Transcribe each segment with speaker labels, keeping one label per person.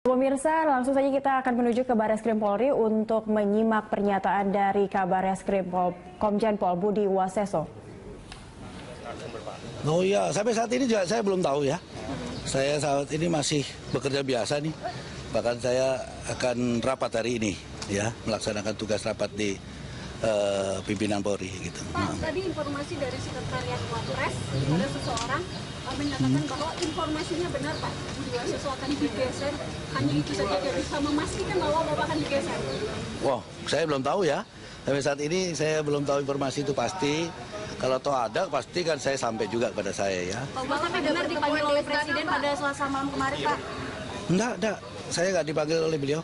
Speaker 1: Pemirsa, langsung saja kita akan menuju ke Barreskrim Polri untuk menyimak pernyataan dari Kabarreskrim Komjen Pol Budi Waseso.
Speaker 2: Oh iya, sampai saat ini juga saya belum tahu ya. Saya saat ini masih bekerja biasa nih. Bahkan saya akan rapat hari ini ya, melaksanakan tugas rapat di pimpinan Polri gitu.
Speaker 3: Pak, tadi informasi dari Sekretariat Wapres ada seseorang menyatakan bahwa informasinya benar Pak, Budi Waseso akan digeser, hanya itu saja dia bisa memastikan bahwa Bapak akan digeser.
Speaker 2: Wah, saya belum tahu ya. Sampai saat ini saya belum tahu informasi itu pasti. Kalau toh ada, pasti kan saya sampai juga kepada saya ya.
Speaker 3: Pak, Bapak benar dipanggil oleh Presiden pada Selasa malam kemarin Pak?
Speaker 2: Enggak. Saya nggak dipanggil oleh beliau.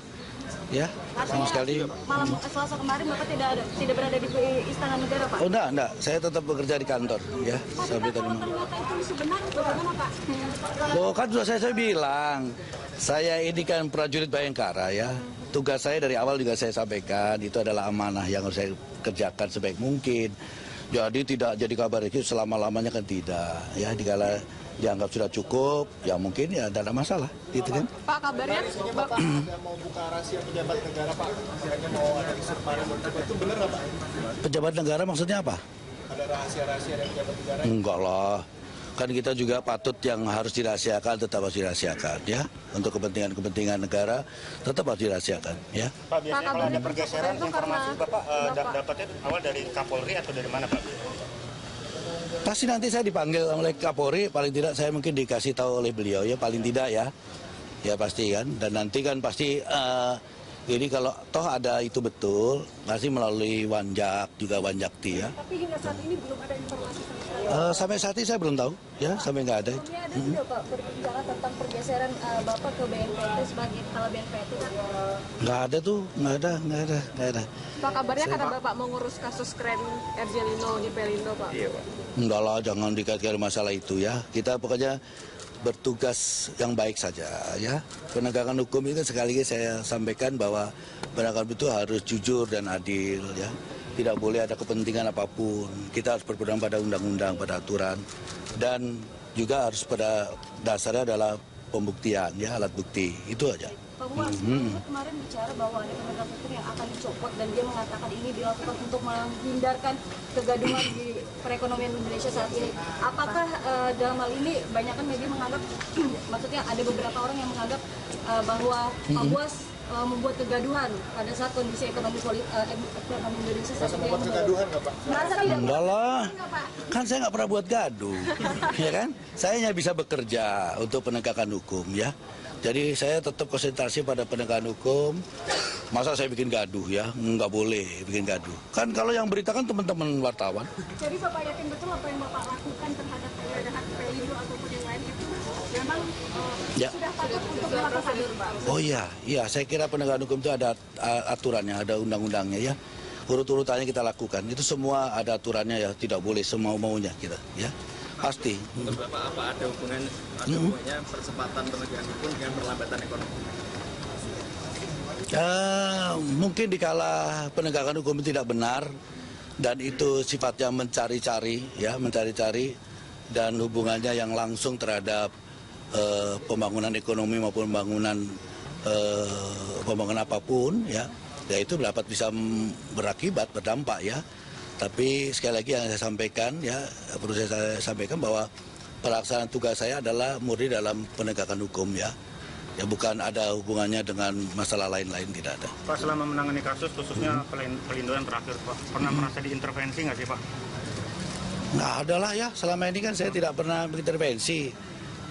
Speaker 2: Ya, sama sekali.
Speaker 3: Malam Selasa kemarin Bapak tidak berada di Istana Negara Pak?
Speaker 2: Oh enggak. Saya tetap bekerja di kantor ya. Sampai tadi malam.
Speaker 3: Ternyata itu sebenar bagaimana Pak?
Speaker 2: Loh kan sudah saya bilang, saya ini kan prajurit Bayangkara ya. Tugas saya dari awal juga saya sampaikan, itu adalah amanah yang harus saya kerjakan sebaik mungkin. Jadi tidak jadi kabar itu selama-lamanya kan tidak. Ya, dikala dianggap sudah cukup, ya mungkin ya tidak ada masalah. Gitu kan.
Speaker 3: Pak, kabarnya
Speaker 4: Bapak ada mau buka rahasia pejabat negara Pak, hanya mau ada isu kemarin itu benar nggak Pak?
Speaker 2: Pejabat negara maksudnya apa?
Speaker 4: Ada rahasia-rahasia dari pejabat negara?
Speaker 2: Enggak lah. Kan kita juga patut yang harus dirahasiakan tetap harus dirahasiakan ya. Untuk kepentingan negara tetap harus dirahasiakan ya.
Speaker 5: Pak, biasanya kalau ada pergeseran informasi Bapak dapatnya awal dari Kapolri atau dari mana Pak?
Speaker 2: Pasti nanti saya dipanggil oleh Kapolri, paling tidak saya mungkin dikasih tahu oleh beliau ya, paling tidak ya. Ya pasti kan, dan nanti kan pasti ini kalau toh ada itu betul, pasti melalui Wanjak juga Wanjakti ya.
Speaker 3: Tapi hingga saat ini belum ada informasi sama sekali.
Speaker 2: Sampai saat ini saya belum tahu ya, sampai nggak ada.
Speaker 3: Ini ada juga Pak berbicara tentang pergeseran Bapak ke BNPT sebagai kepala BNPT kan?
Speaker 2: Nggak ada tuh, nggak ada.
Speaker 3: Pak, kabarnya karena Bapak mengurus kasus keren Ergelino di Pelindo Pak?
Speaker 5: Iya Pak.
Speaker 2: Enggak lah, jangan dikaitkan masalah itu ya. Kita pokoknya bertugas yang baik saja ya. Penegakan hukum itu sekali lagi saya sampaikan bahwa penegakan itu harus jujur dan adil ya. Tidak boleh ada kepentingan apapun. Kita harus berpegang pada undang-undang, pada aturan, dan juga harus pada dasarnya adalah pembuktian ya, alat bukti. Itu aja.
Speaker 3: Pak Buas, kemarin bicara bahwa ada penegak hukum yang akan dicopot dan dia mengatakan ini dilakukan untuk menghindarkan kegaduhan di perekonomian Indonesia saat ini. Apakah dalam hal ini banyak kan media menganggap, maksudnya ada beberapa orang yang menganggap bahwa Pak Buas membuat kegaduhan pada saat kondisi ekonomi Indonesia saat ini.
Speaker 4: Membuat kegaduhan nggak Pak?
Speaker 3: Merasa tidak
Speaker 2: Enggak lah, kan saya nggak pernah buat gaduh, ya kan? Saya hanya bisa bekerja untuk penegakan hukum ya. Jadi saya tetap konsentrasi pada penegakan hukum. Masa saya bikin gaduh ya? Nggak boleh bikin gaduh. Kan kalau yang berita kan teman-teman wartawan.
Speaker 3: Jadi Bapak yakin betul apa yang Bapak lakukan terhadap penggeledahan Pelindo ataupun yang lain itu memang
Speaker 2: Ya.
Speaker 3: sudah patut untuk dilakukan?
Speaker 2: Oh iya, saya kira penegakan hukum itu ada aturannya, ada undang-undangnya ya. Urut-urutannya kita lakukan. Itu semua ada aturannya ya, tidak boleh semau-maunya kita ya. Pasti.
Speaker 6: Menurut Bapak, apa ada hubungannya percepatan penegakan hukum dengan perlambatan ekonomi?
Speaker 2: Mungkin dikala penegakan hukum tidak benar dan itu sifatnya mencari-cari dan hubungannya yang langsung terhadap pembangunan ekonomi maupun pembangunan apapun ya itu dapat bisa berdampak ya. Tapi sekali lagi yang saya sampaikan ya, perlu saya sampaikan bahwa pelaksanaan tugas saya adalah murni dalam penegakan hukum ya. Ya bukan ada hubungannya dengan masalah lain-lain, tidak ada.
Speaker 5: Pak, selama menangani kasus khususnya Pelindo yang terakhir Pak, pernah merasa diintervensi nggak sih Pak?
Speaker 2: Nggak ada lah ya, selama ini kan saya tidak pernah mengintervensi.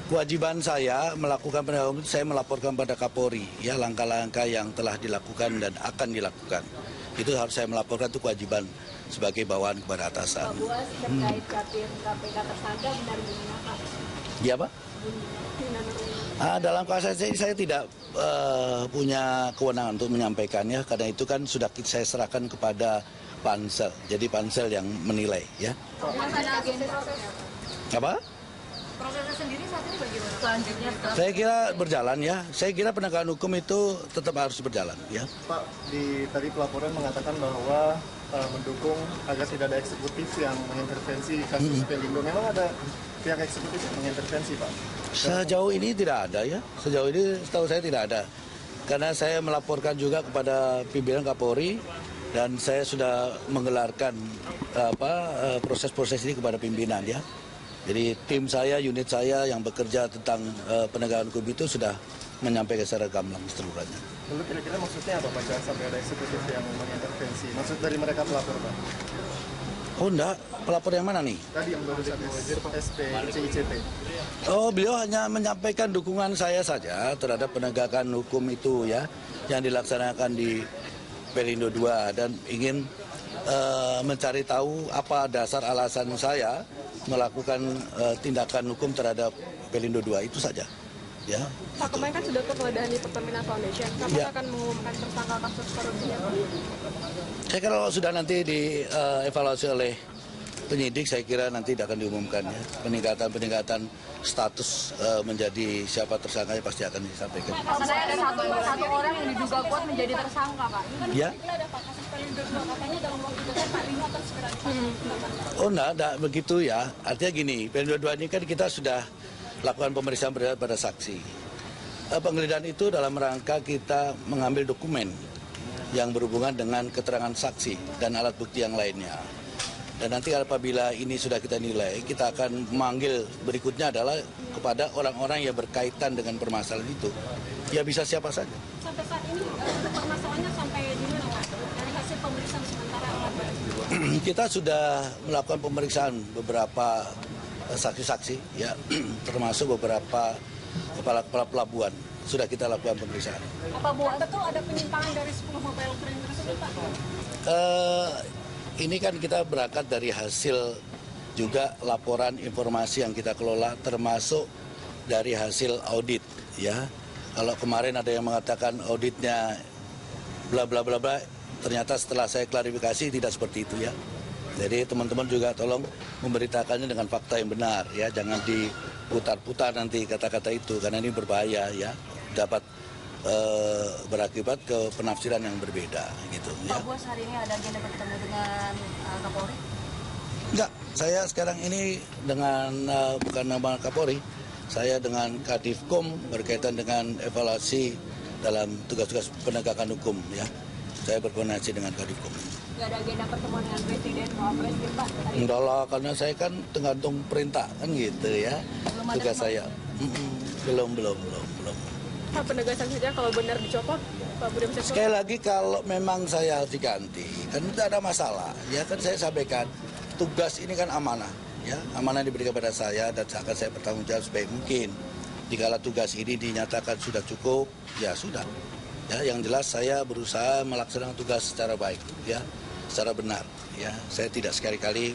Speaker 2: Kewajiban saya melakukan penegakan hukum, saya melaporkan pada Kapolri ya langkah-langkah yang telah dilakukan dan akan dilakukan. Itu harus saya melaporkan, itu kewajiban sebagai bawahan kepada atasan.
Speaker 3: Pak Buas terkait capim KPK tersangka benar gimana Pak?
Speaker 2: Iya Pak? Dalam kasus saya tidak punya kewenangan untuk menyampaikannya karena itu kan sudah saya serahkan kepada pansel. Jadi pansel yang menilai ya. Apa?
Speaker 3: Prosesnya sendiri saat ini bagaimana? Selanjutnya
Speaker 2: Saya kira berjalan ya. Saya kira penegakan hukum itu tetap harus berjalan ya.
Speaker 4: Pak, tadi pelaporan mengatakan bahwa mendukung agar tidak ada eksekutif yang mengintervensi kasus Pelindo. Memang ada pihak eksekutif yang mengintervensi Pak?
Speaker 2: Sejauh ini tidak ada ya. Sejauh ini setahu saya tidak ada. karena saya melaporkan juga kepada pimpinan Kapolri dan saya sudah menggelarkan proses-proses ini kepada pimpinan ya. Jadi tim saya, unit saya yang bekerja tentang penegakan hukum itu sudah menyampaikan secara gamblang seluruhnya.
Speaker 4: Lalu kira-kira maksudnya apa Pak? Jangan sampai ada eksekutif yang mengintervensi. Maksud dari mereka pelapor Pak?
Speaker 2: Oh enggak, pelapor yang mana nih?
Speaker 4: Tadi yang barusan SP CICT.
Speaker 2: Oh, beliau hanya menyampaikan dukungan saya saja terhadap penegakan hukum itu ya, yang dilaksanakan di Pelindo II dan ingin mencari tahu apa dasar alasan saya melakukan tindakan hukum terhadap Pelindo II itu saja. Ya.
Speaker 7: Pak, kemarin kan sudah penggeledahan di Pertamina Foundation. Kapan
Speaker 2: Ya.
Speaker 7: akan mengumumkan tersangka kasus korupsinya, Pak?
Speaker 2: Saya kira kalau sudah nanti dievaluasi oleh penyidik, saya kira nanti akan diumumkan ya. Peningkatan status menjadi siapa tersangkanya pasti akan disampaikan.
Speaker 3: Saya ada satu orang yang diduga kuat menjadi tersangka, Pak.
Speaker 2: Ya. Oh enggak begitu ya. Artinya gini, Pelindo II ini kan kita sudah lakukan pemeriksaan pada saksi. Penggeledahan itu dalam rangka kita mengambil dokumen yang berhubungan dengan keterangan saksi dan alat bukti yang lainnya. Dan nanti apabila ini sudah kita nilai, kita akan memanggil berikutnya adalah kepada orang-orang yang berkaitan dengan permasalahan itu. Ya bisa siapa saja.
Speaker 7: Sampai saat ini permasalahannya sampai di mana, Pak? Dari hasil pemeriksaan sementara apa?
Speaker 2: Kita sudah melakukan pemeriksaan beberapa saksi-saksi, ya, termasuk beberapa kepala-kepala pelabuhan. Sudah kita lakukan pemeriksaan.
Speaker 7: Apa betul ada penyimpangan dari 10 mobile crane tersebut, Pak?
Speaker 2: Ini kan kita berangkat dari hasil juga laporan informasi yang kita kelola, termasuk dari hasil audit, ya. Kalau kemarin ada yang mengatakan auditnya bla bla bla bla, ternyata setelah saya klarifikasi tidak seperti itu ya. Jadi teman-teman juga tolong memberitakannya dengan fakta yang benar ya, jangan diputar-putar nanti kata-kata itu karena ini berbahaya ya, dapat berakibat ke penafsiran yang berbeda gitu ya.
Speaker 3: Pak Bos, hari ini ada agenda bertemu dengan Kapolri?
Speaker 2: Enggak, saya sekarang ini dengan bukan nama Kapolri, saya dengan Kadifkom berkaitan dengan evaluasi dalam tugas-tugas penegakan hukum ya. Saya berkoordinasi dengan Kadifkom.
Speaker 3: Nggak ada agenda pertemuan dengan Presiden, Wapres, Pak?
Speaker 2: Enggak lah, karena saya kan tergantung perintah kan gitu ya. Tugas saya. Belum.
Speaker 7: Pak, penegasan saja kalau benar dicopot, Pak Budi Setiarso.
Speaker 2: Sekali lagi kalau memang saya harus diganti, kan tidak ada masalah. Ya kan saya sampaikan, tugas ini kan amanah. Ya, amanah diberikan kepada saya dan akan saya bertanggung jawab sebaik mungkin. Jika tugas ini dinyatakan sudah cukup, ya sudah. Ya, yang jelas saya berusaha melaksanakan tugas secara baik, ya, secara benar. Ya, saya tidak sekali-kali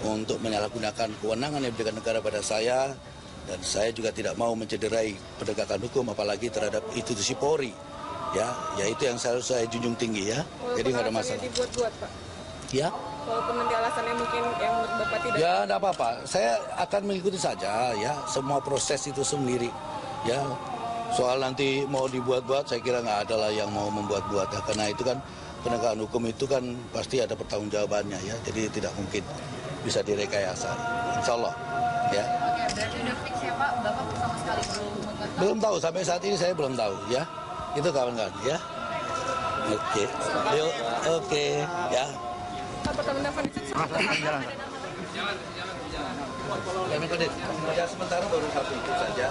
Speaker 2: untuk menyalahgunakan kewenangan yang diberikan negara pada saya, dan saya juga tidak mau mencederai penegakan hukum, apalagi terhadap institusi Polri. Ya, itu yang saya junjung tinggi ya.
Speaker 7: Walaupun
Speaker 2: jadi nggak ada masalah.
Speaker 7: Dibuat-buat, Pak.
Speaker 2: Ya.
Speaker 7: Walaupun nanti alasannya mungkin yang menurut Bapak tidak.
Speaker 2: Ya, tidak apa-apa. Saya akan mengikuti saja ya semua proses itu sendiri. Ya, soal nanti mau dibuat-buat, saya kira nggak ada lah yang mau membuat-buat. Ya. Karena itu kan penegakan hukum itu kan pasti ada pertanggungjawabannya ya. Jadi tidak mungkin bisa direkayasa. Insya Allah. Ya.
Speaker 3: Oke, berarti udah fix ya Pak, Bapak sama sekali
Speaker 2: Belum tahu, sampai saat ini saya belum tahu ya. Itu kawan-kawan ya. Oke. Yuk, oke. Ya.
Speaker 7: Pak, Pertamina Foundation.
Speaker 2: Ya, sementara baru satu itu saja.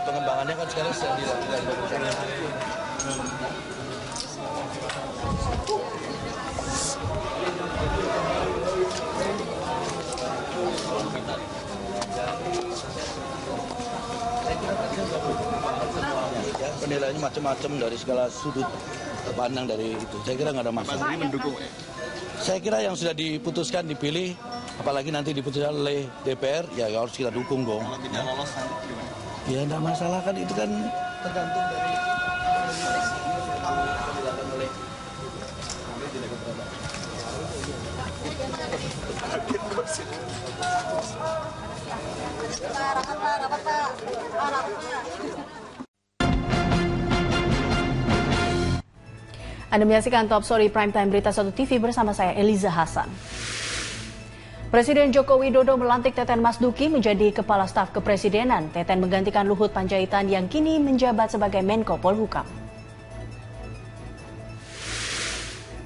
Speaker 2: Pengembangannya kan sekarang sedang dilakukan. Ya, penilaiannya macam-macam dari segala sudut pandang dari itu. Saya kira nggak ada masalah. Saya kira yang sudah diputuskan dipilih, apalagi nanti diputuskan oleh DPR, ya harus kita dukung dong.
Speaker 6: Kalau tidak lolos nanti gimana?
Speaker 2: Ya nggak masalah kan, itu kan tergantung dari
Speaker 1: Anda menyaksikan Top Story Primetime Berita 1 TV bersama saya Eliza Hasan.
Speaker 8: Presiden Joko Widodo melantik Teten Mas Duki menjadi Kepala Staf Kepresidenan. Teten menggantikan Luhut Panjaitan yang kini menjabat sebagai Menko Polhukam.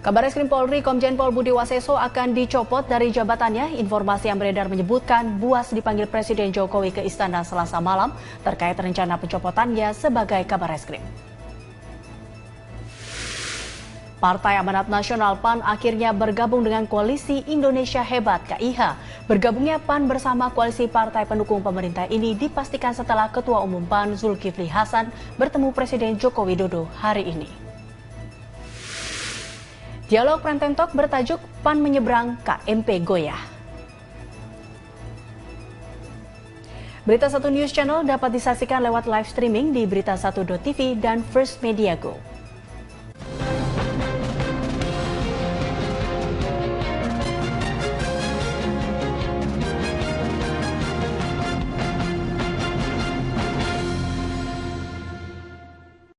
Speaker 8: Kabareskrim Polri Komjen Pol Budi Waseso akan dicopot dari jabatannya. Informasi yang beredar menyebutkan Buas dipanggil Presiden Jokowi ke Istana Selasa malam terkait rencana pencopotannya sebagai Kabareskrim. Partai Amanat Nasional PAN akhirnya bergabung dengan Koalisi Indonesia Hebat KIH. Bergabungnya PAN bersama koalisi partai pendukung pemerintah ini dipastikan setelah Ketua Umum PAN Zulkifli Hasan bertemu Presiden Joko Widodo hari ini. Dialog Prenten Talk bertajuk PAN menyeberang KMP Goyah. Berita 1 News Channel dapat disaksikan lewat live streaming di berita1.tv dan First Media Go.